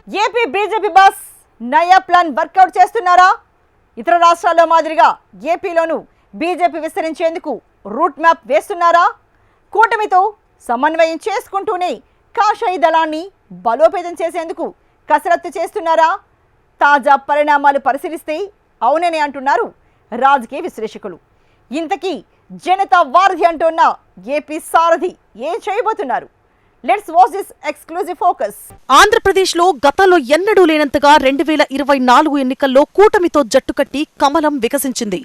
AP BJP boss నయా plan work out చేస్తున్నారా? ఇతర రాష్ట్రాల్లో మాదిరిగా ఏపీలోనూ బీజేపీ విస్తరించేందుకు రూట్ మ్యాప్ వేస్తున్నారా? కూటమితో సమన్వయం చేసుకుంటూనే కాషాయ దళాన్ని బలోపేతం చేసేందుకు కసరత్తు చేస్తున్నారా? తాజా పరిణామాలు పరిశీలిస్తే అవునని అంటున్నారు రాజకీయ విశ్లేషకులు. ఇంతకీ జనతా వారధి అంటున్న ఏపీ సారథి ఏం చేయబోతున్నారు? Let's watch this exclusive focus. ఆంధ్రప్రదేశ్లో గతంలో ఎన్నడూ లేనంతగా 2024 ఎన్నికల్లో కూటమితో జట్టుకట్టి కమలం వికసించింది.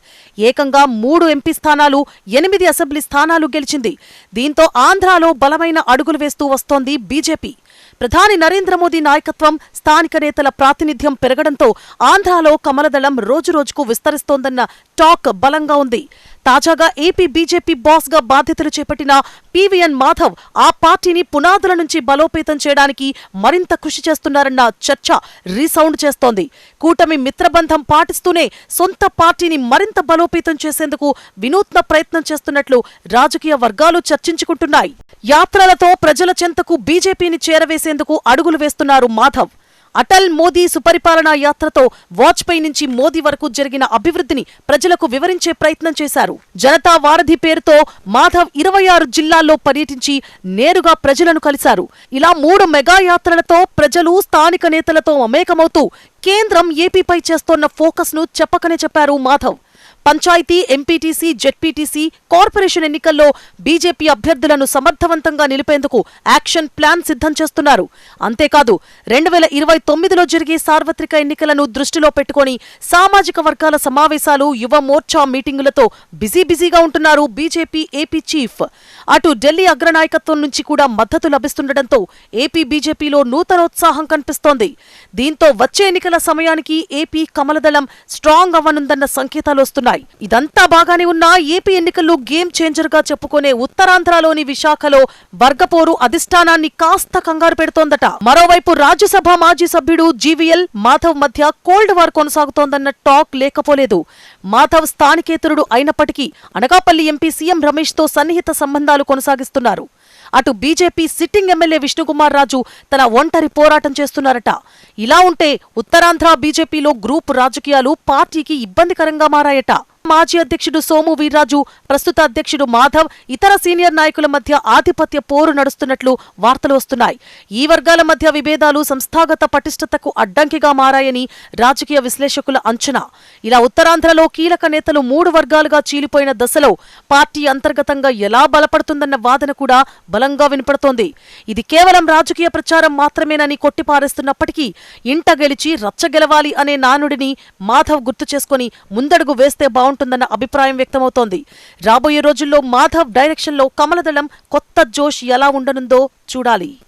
ఏకంగా 3 ఎంపీ స్థానాలు, 8 అసెంబ్లీ స్థానాలు గెలిచింది. దీంతో ఆంధ్రాలో బలమైన అడుగులు వేస్తూ వస్తోంది బీజేపీ. ప్రధాని నరేంద్ర మోదీ నాయకత్వం, స్థానిక నేతల ప్రాతినిధ్యం పెరగడంతో ఆంధ్రాలో కమలదళం రోజురోజుకు విస్తరిస్తోందన్న టాక్ బలంగా ఉంది. తాజాగా ఏపీ బీజేపీ బాస్ గా బాధ్యతలు చేపట్టిన పీవీఎన్ మాధవ్ ఆ పార్టీని పునాదుల నుంచి బలోపేతం చేయడానికి మరింత కృషి చేస్తున్నారన్న చర్చ రీసౌండ్ చేస్తోంది. కూటమి మిత్రబంధం పాటిస్తూనే సొంత పార్టీని మరింత బలోపేతం చేసేందుకు వినూత్న ప్రయత్నం చేస్తున్నట్లు రాజకీయ వర్గాలు చర్చించుకుంటున్నాయి. యాత్రలతో ప్రజల చెంతకు బీజేపీని చేరవేసేందుకు అడుగులు వేస్తున్నారు మాధవ్. అటల్ మోదీ సుపరిపాలనా యాత్రతో వాజ్పేయి నుంచి మోదీ వరకు జరిగిన అభివృద్ధిని ప్రజలకు వివరించే ప్రయత్నం చేశారు. జనతా వారధి పేరుతో మాధవ్ 26 జిల్లాల్లో పర్యటించి నేరుగా ప్రజలను కలిశారు. ఇలా 3 మెగా యాత్రలతో ప్రజలు, స్థానిక నేతలతో మమేకమవుతూ కేంద్రం ఏపీపై చేస్తోన్న ఫోకస్ ను చెప్పకనే చెప్పారు మాధవ్. పంచాయతీ, ఎంపీటీసీ, జెడ్పీటీసీ, కార్పొరేషన్ ఎన్నికల్లో బీజేపీ అభ్యర్థులను సమర్థవంతంగా నిలిపేందుకు యాక్షన్ ప్లాన్ సిద్ధం చేస్తున్నారు. అంతేకాదు 2029లో జరిగే సార్వత్రిక ఎన్నికలను దృష్టిలో పెట్టుకుని సామాజిక వర్గాల సమావేశాలు, యువ మోర్చా మీటింగులతో బిజీగా ఉంటున్నారు బీజేపీ ఏపీ చీఫ్. అటు ఢిల్లీ అగ్రనాయకత్వం నుంచి కూడా మద్దతు లభిస్తుండటంతో ఏపీ బీజేపీలో నూతనోత్సాహం కనిపిస్తోంది. దీంతో వచ్చే ఎన్నికల సమయానికి ఏపీ కమలదళం స్ట్రాంగ్ అవ్వనుందన్న సంకేతాలు వస్తున్నాయి. ఇదంతా బాగానే ఉన్నా ఏపీ ఎన్నికల్లో గేమ్ చేంజర్ గా చెప్పుకునే ఉత్తరాంధ్రలోని విశాఖలో వర్గపోరు అధిష్టానాన్ని కాస్త కంగారు పెడుతోందట. మరోవైపు రాజ్యసభ మాజీ సభ్యుడు జీవీఎల్ మాధవ్ మధ్య కోల్డ్ వార్ కొనసాగుతోందన్న టాక్ లేకపోలేదు. మాధవ్ స్థానికేతరుడు అయినప్పటికీ అనకాపల్లి ఎంపీ సీఎం రమేష్ తో సన్నిహిత సంబంధాలు కొనసాగిస్తున్నారు. అటు BJP sitting MLA Vishnukumar Raju తన ఒంటరి పోరాటం చేస్తున్నారట. ఇలా ఉంటే ఉత్తరాంధ్ర బీజేపీలో గ్రూప్ రాజకీయాలు పార్టీకి ఇబ్బందికరంగా మారాయట. మాజీ అధ్యక్షుడు సోము వీర్రాజు, ప్రస్తుత అధ్యక్షుడు మాధవ్, ఇతర సీనియర్ నాయకుల మధ్య ఆధిపత్య పోరు నడుస్తున్నట్లు వార్తలు వస్తున్నాయి. ఈ వర్గాల మధ్య విభేదాలు సంస్థాగత పటిష్టతకు అడ్డంకిగా మారాయని రాజకీయ విశ్లేషకుల అంచనా. ఇలా ఉత్తరాంధ్రలో కీలక నేతలు 3 వర్గాలుగా చీలిపోయిన దశలో పార్టీ అంతర్గతంగా ఎలా బలపడుతుందన్న వాదన కూడా బలంగా వినపడుతోంది. ఇది కేవలం రాజకీయ ప్రచారం మాత్రమేనని కొట్టిపారేస్తున్నప్పటికీ ఇంట గెలిచి రచ్చ గెలవాలి అనే నానుడిని మాధవ్ గుర్తు చేసుకుని ముందడుగు వేస్తే ఉంటుందన్న అభిప్రాయం వ్యక్తమవుతోంది. రాబోయే రోజుల్లో మాధవ్ డైరెక్షన్లో కమలదళం కొత్త జోష్ ఎలా ఉండనుందో చూడాలి.